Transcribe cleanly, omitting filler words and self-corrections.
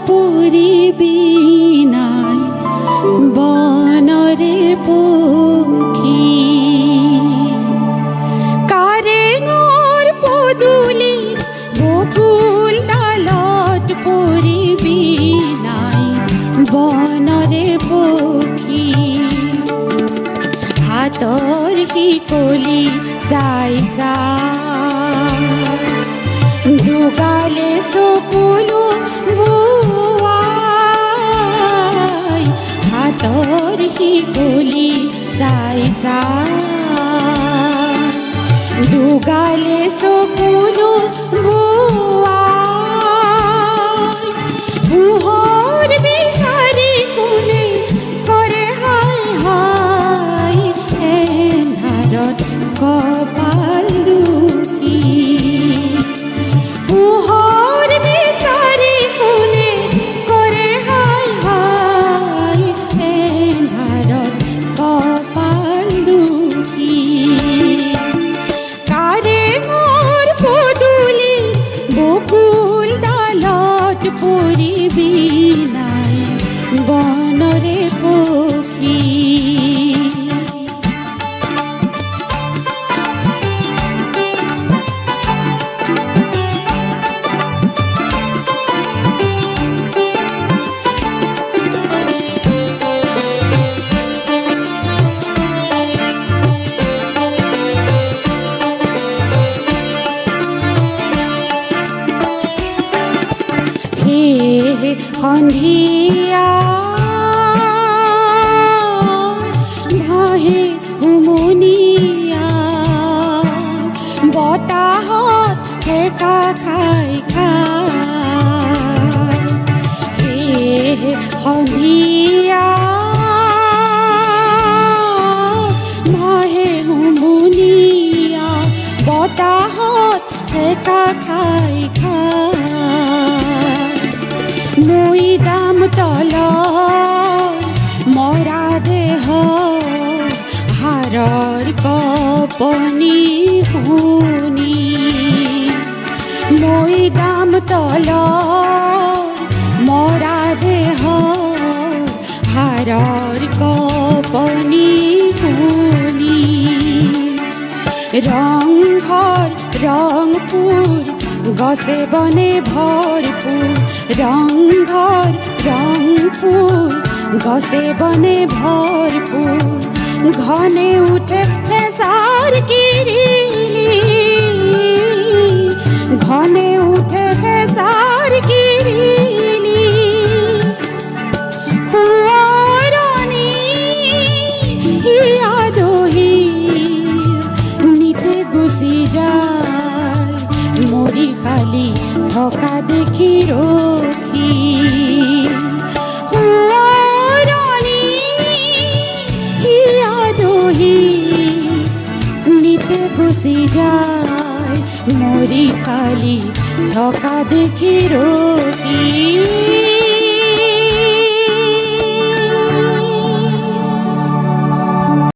পুরিবি নাই বনরে পক্ষী কারেঙর পদুলি বকুল ডালত পুরিবি নাই বনরে পক্ষী হাতৰ শিকলি চাই দুগালে চকুলো বোৱাই হাতৰ শিকলি চাই দুগালে চকুলো বোৱাই পোহৰ বিচাৰি কোনে কৰে হাই হাই এন্ধাৰত কপাল দুখী পোহৰ বিচাৰি কোনে কৰে হাই হাই এন্ধাৰত কপাল দুখী কাৰেঙৰ পদুলি বকুল ডালত পৰিবি নাই বনৰে পক্ষী সন্ধিয়া ভাহে হুমনিয়া বতাহত ঠেকা খাই খাই সন্ধিয়া ভাহে হুমনিয়া বতাহত ঠেকা খাই খাই মৈদাম তল মৰা দেহ হাৰৰ কপনি শুনি মৈদাম তল মৰা দেহ হাৰৰ কপনি শুনি ৰংঘৰ ৰংপুৰ গছে বনে ভৰপুৰ ৰংঘৰ ৰংপুৰ গছে বনে ভৰপুৰ ঘনে উঠে ফেঁচাৰ কিৰিলি ঘনে উঠে ফেঁচাৰ কিৰিলি সোঁৱৰণি হিয়া দহি নিতে গুচি যায় মৰি খালি থকা দেখি ৰখি সোঁৱৰণি হিয়া দহি নিতে গুচি যায় মৰি খালি থকা দেখি ৰখি